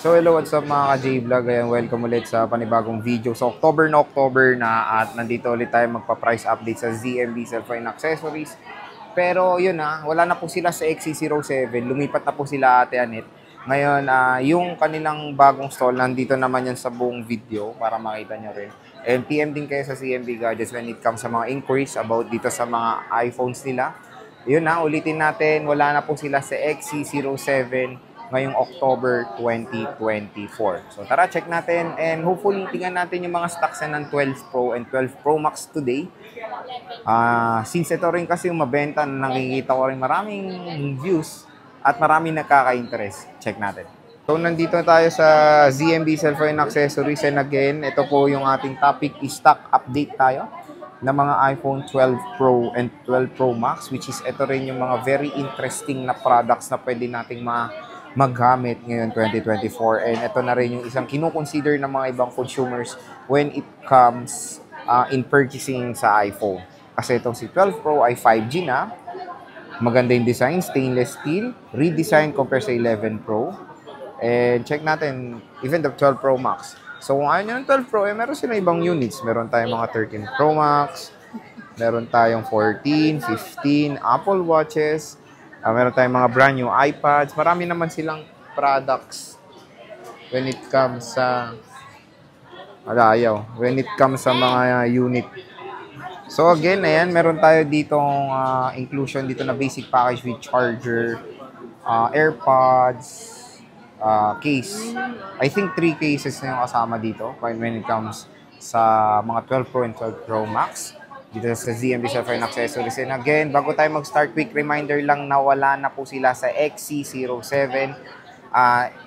So hello, what's up mga ka-J-Vlog? Ayan, welcome ulit sa panibagong video. So October na at nandito ulit tayo magpa-price update sa ZMB Cellphone Accessories. Pero yun wala na po sila sa XC07. Lumipat na po sila Ate Anet. Ngayon, yung kanilang bagong stall, nandito naman yan sa buong video para makita nyo rin. And PM din kayo sa CMB Gadgets when it comes sa mga inquiries about dito sa mga iPhones nila. Yun ulitin natin, wala na po sila sa XC07 ngayong October 2024. So tara, check natin and hopefully tingnan natin yung mga stocks ng 12 Pro and 12 Pro Max today. Since ito rin kasi yung mabenta na nakikita ko rin maraming views at maraming nakaka-interest. Check natin. So nandito tayo sa ZMB Cellphone Accessories and again, ito po yung ating topic is stock update tayo ng mga iPhone 12 Pro and 12 Pro Max, which is ito rin yung mga very interesting na products na pwede nating maggamit ngayon 2024, and ito na rin yung isang kinukonsider ng mga ibang consumers when it comes in purchasing sa iPhone. Kasi itong si 12 Pro ay 5G na, maganda yung design, stainless steel, redesign compare sa 11 Pro, and check natin even the 12 Pro Max. So kung ayaw nyo ng 12 Pro, meron sila ibang units. Meron tayong mga 13 Pro Max, meron tayong 14, 15, Apple Watches, meron tayong mga brand new iPads. Marami naman silang products when it comes sa mga unit. So again, ayan, meron tayo ditong inclusion dito na basic package with charger, AirPods, case. I think 3 cases na yung kasama dito when it comes sa mga 12 Pro and 12 Pro Max dito sa ZMB Cellphone Accessories. And again, bago tayo mag-start, quick reminder lang na wala na po sila sa XC07.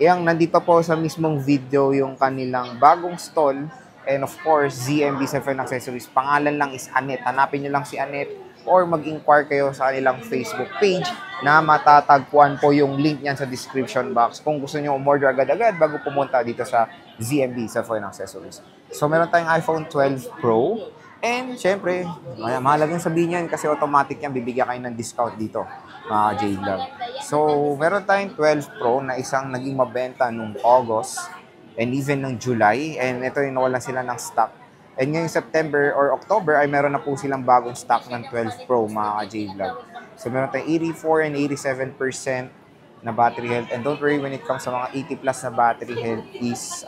Yung nandito po sa mismong video yung kanilang bagong stall. And of course, ZMB Cellphone Accessories. Pangalan lang is Anet. Hanapin nyo lang si Anet or mag-inquire kayo sa kanilang Facebook page na matatagpuan po yung link niyan sa description box kung gusto nyo umorder agad-agad bago pumunta dito sa ZMB Cellphone Accessories. So, meron tayong iPhone 12 Pro. And, syempre, mahalagang sabihin yan kasi automatic yan, bibigyan kayo ng discount dito, mga J-Vlog. So, meron tayong 12 Pro na isang naging mabenta nung August and even nung July. And ito yung nawalan sila ng stock. And ngayong September or October ay meron na po silang bagong stock ng 12 Pro, mga J-Vlog. So, meron tayong 84 and 87% na battery health. And don't worry, when it comes sa mga 80 plus na battery health is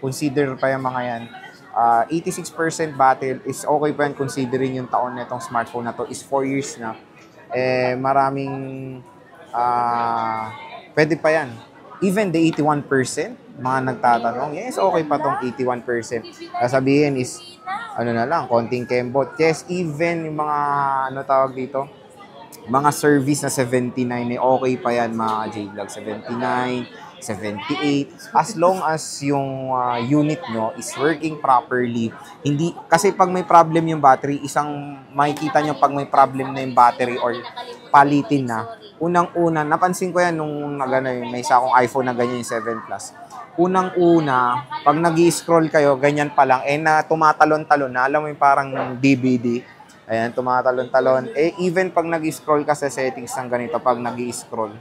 consider pa yung mga yan. 86% battery is okay pa yan considering yung taon na itong smartphone na to is 4 years na. Maraming pwede pa yan. Even the 81%, mga nagtatanong, yes, okay pa tong 81%. Sasabihin is, na lang, konting kembot. Yes, even yung mga, tawag dito, mga service na 79, okay pa yan, mga J-Vlog. 79, 78, as long as yung unit nyo is working properly. Hindi, kasi pag may problem yung battery, isang makikita nyo pag may problem na yung battery or palitin na, unang-una, napansin ko yan nung may isa akong iPhone na ganyan yung 7 Plus. Unang-una, pag nag-i-scroll kayo, ganyan pa lang, na tumatalon-talon na, alam mo yung parang DVD, ayan, tumatalon-talon. Even pag nag-i-scroll ka sa settings ng ganito, pag nag-i-scroll,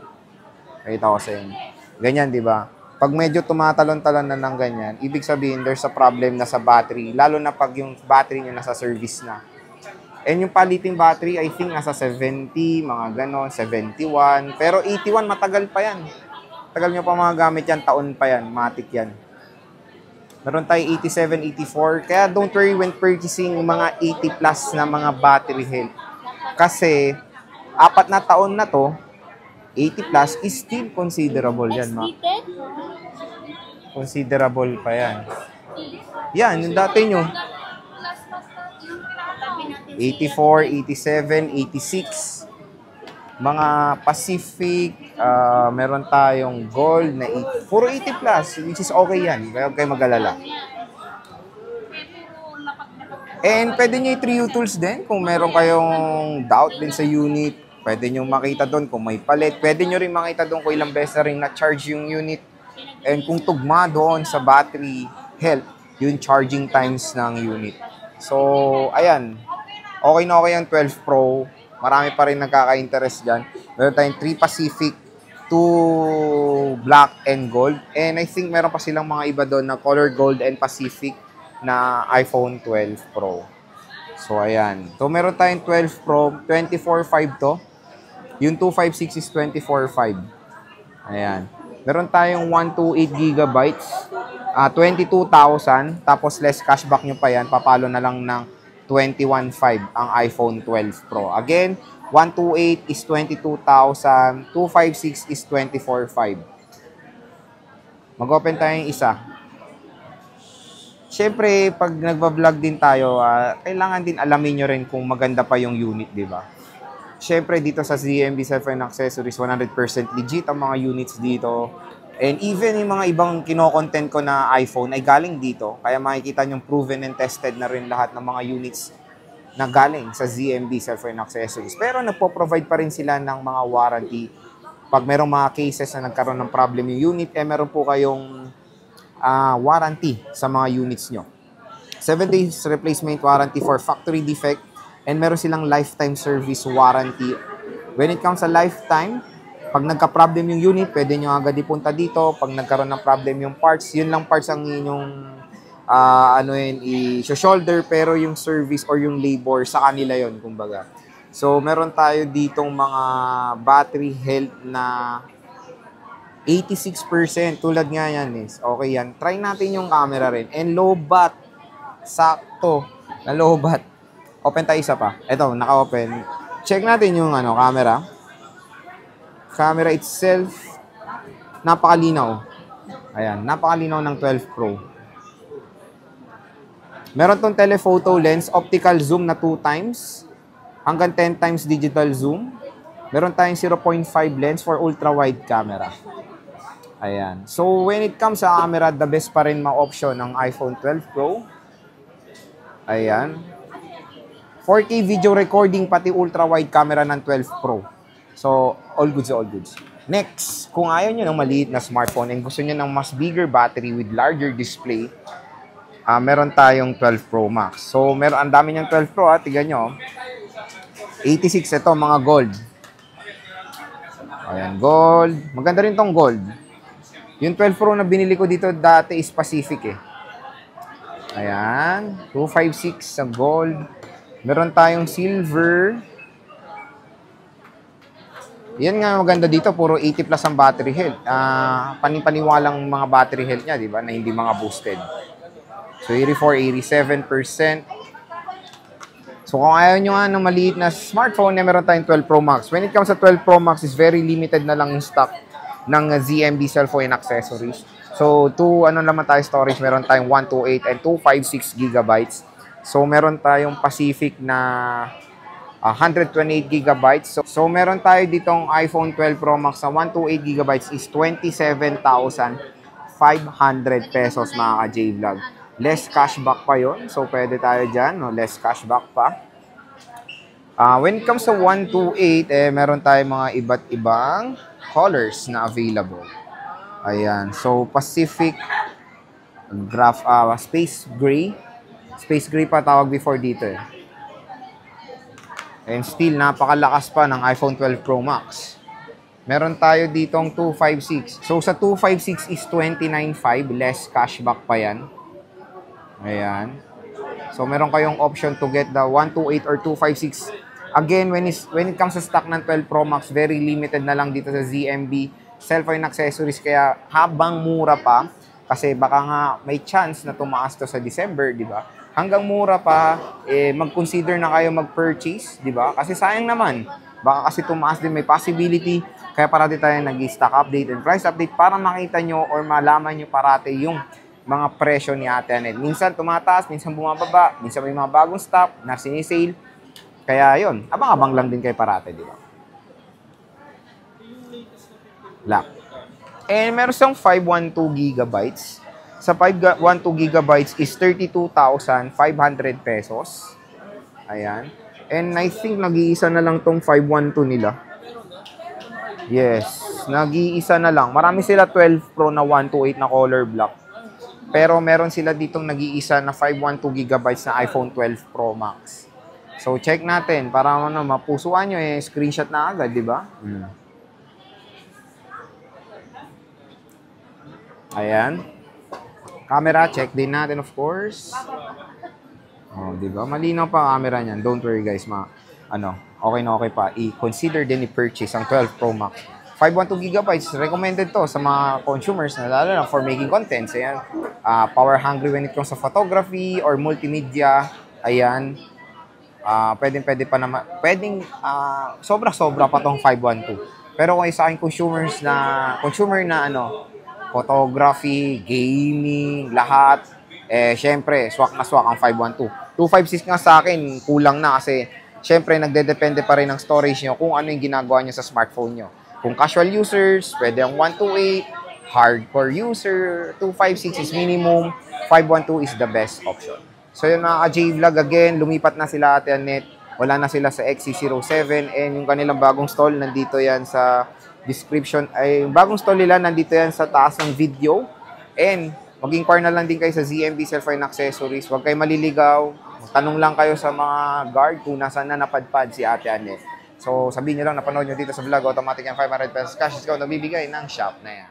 nakita ko sa inyo. Ganyan, di ba? Pag medyo tumatalon-talon na ng ganyan, ibig sabihin there's a problem na sa battery, lalo na pag yung battery nyo nasa service na. And yung paliting battery, I think nasa 70, mga ganon, 71. Pero 81, matagal pa yan. Tagal nyo pa mga gamit yan, taon pa yan, matik yan. Meron tayo 87, 84. Kaya don't worry when purchasing mga 80 plus na mga battery health. Kasi, 4 na taon na to, 80 plus is still considerable yan, ma. Considerable pa yan. Yan, yung dati nyo. 84, 87, 86. Mga Pacific, meron tayong gold na puro 80 plus, which is okay yan. Kaya huwag kayo mag-alala. And pwede nyo i-3U tools din kung meron kayong doubt din sa unit. Pwede nyo makita doon kung may palit. Pwede nyo rin makita doon kung ilang beses na rin na-charge yung unit. And kung tugma doon sa battery health, yung charging times ng unit. So, ayan. Okay na okay yung 12 Pro. Marami pa rin nagkaka-interest dyan. Meron tayong 3 Pacific, 2 to black and gold. And I think meron pa silang mga iba doon na color gold and Pacific na iPhone 12 Pro. So, ayan. So, meron tayong 12 Pro, 24.5 to. Yung 256 is 24.5. Ayan. Meron tayong 128 gigabytes, 22,000. Tapos, less cashback nyo pa yan. Papalo na lang ng 21.5 ang iPhone 12 Pro. Again, 128 is 22,000. 256 is 24.5. Mag-open tayong isa. Siyempre, pag nagbablog din tayo, kailangan din alamin nyo rin kung maganda pa yung unit, di ba? Siyempre, dito sa ZMB Cellphone Accessories, 100% legit ang mga units dito. And even yung mga ibang kino-content ko na iPhone ay galing dito. Kaya makikita nyo proven and tested na rin lahat ng mga units na galing sa ZMB Cellphone Accessories. Pero nagpo-provide pa rin sila ng mga warranty. Pag merong mga cases na nagkaroon ng problem yung unit, meron po kayong warranty sa mga units nyo. 7 days replacement warranty for factory defect, and meron silang lifetime service warranty. When it comes sa lifetime, pag nagka-problem yung unit, pwede nyo agad ipunta dito. Pag nagkaroon ng problem yung parts, yun lang parts ang inyong i-shoulder, pero yung service or yung labor sa kanila yun, kumbaga. So, meron tayo ditong mga battery health na 86%. Tulad nga yan, is okay yan. Try natin yung camera rin. And low bat. Sakto. Na low bat. Open tayo isa pa. Ito, naka-open. Check natin yung camera. Camera itself, napakalinaw. Ayan, napakalinaw ng 12 Pro. Meron tong telephoto lens, optical zoom na 2 times. Hanggang 10 times digital zoom. Meron tayong 0.5 lens for ultra-wide camera. Ayan. So, when it comes sa camera, the best pa rin ma-option ng iPhone 12 Pro. Ayan. 4K video recording, pati ultra-wide camera ng 12 Pro. So, all goods, all goods. Next, kung ayaw nyo ng maliit na smartphone and gusto nyo ng mas bigger battery with larger display, meron tayong 12 Pro Max. So, ang dami niyang 12 Pro, tignan nyo. 86, ito, mga gold. Ayan, gold. Maganda rin tong gold. Yung 12 Pro na binili ko dito dati is Pacific eh. Ayan. 256 sa gold. Meron tayong silver. Yan nga maganda dito. Puro 80 plus ang battery health. Panipaniwalang mga battery health niya, di ba? Na hindi mga boosted. So, 84, 87%. So, kung ayaw nyo nga ng maliit na smartphone, meron tayong 12 Pro Max. When it comes sa 12 Pro Max, is very limited na lang yung stock ng ZMB Cellphone Accessories. So, naman tayo storage, meron tayong 128 and 256 gigabytes. So, meron tayong Pacific na 128 gigabytes. So, meron tayo ditong iPhone 12 Pro Max na 128 gigabytes is 27,500 pesos mga ka-J-Vlog. Less cashback pa yon. So, pwede tayo dyan. No? Less cashback pa. When it comes to 128, meron tayong mga iba't ibang colors na available. Ayan. So, Pacific, Space Gray. Space Gray pa tawag before dito eh. And still, napakalakas pa ng iPhone 12 Pro Max. Meron tayo ditong 256. So, sa 256 is 29.5. Less cashback pa yan. Ayan. So, meron kayong option to get the 128 or 256. Again, when it comes to stock ng 12 Pro Max, very limited na lang dito sa ZMB Cellphone Accessories. Kaya habang mura pa, kasi baka nga may chance na tumaas to sa December, di ba? Hanggang mura pa, mag-consider na kayo mag-purchase, di ba? Kasi sayang naman. Baka kasi tumaas din, may possibility. Kaya parati tayo nag-stock update and price update para makita nyo or malaman nyo parati yung mga presyo ni Ate Anet. Minsan tumataas, minsan bumababa, minsan may mga bagong stock na sinisale. Kaya yun, abang-abang lang din kayo parate, di ba? Lock. And meron siyang 512 gigabytes. Sa 512 gigabytes is 32,500 pesos. Ayan. And I think nag-iisa na lang tong 512 nila. Yes, nag-iisa na lang. Marami sila 12 Pro na 128 na color black. Pero meron sila ditong nag-iisa na 512 gigabytes na iPhone 12 Pro Max. So, check natin para mapusuan nyo screenshot na agad, di ba? Ayan. Camera, check din natin of course. Oh, di ba? Malinaw pa ang camera niyan. Don't worry guys, okay na okay pa. I-consider din i-purchase ang 12 Pro Max. 512 gigabytes, recommended to sa mga consumers na lalo na for making contents. Ayan. Power hungry when it comes sa photography or multimedia. Ayan. Pwedeng-pwede pa naman. Sobra-sobra pa tong 512. Pero kung sa akin consumer na photography, gaming, lahat, syempre, swak na swak ang 512. 256 nga sa akin, kulang na kasi syempre, nagdedepende pa rin ng storage nyo kung ano yung ginagawa nyo sa smartphone nyo. Kung casual users, pwede ang 128. Hardcore user, 256 is minimum. 512 is the best option. So yun mga ka-J-Vlog, again, lumipat na sila Ate Annette. Wala na sila sa XC07 and yung kanilang bagong stall, nandito yan sa description. Ay, yung bagong stall nila, nandito yan sa taas ng video. And mag-inquire na lang din kayo sa ZMB Cellphone Accessories. Huwag kayo maliligaw. Tanong lang kayo sa mga guard kung nasaan na napadpad si Ate Annette. So, sabihin nyo lang, napanood nyo dito sa vlog, automatic yan 500 pesos cash discount na bibigay ng shop na yan.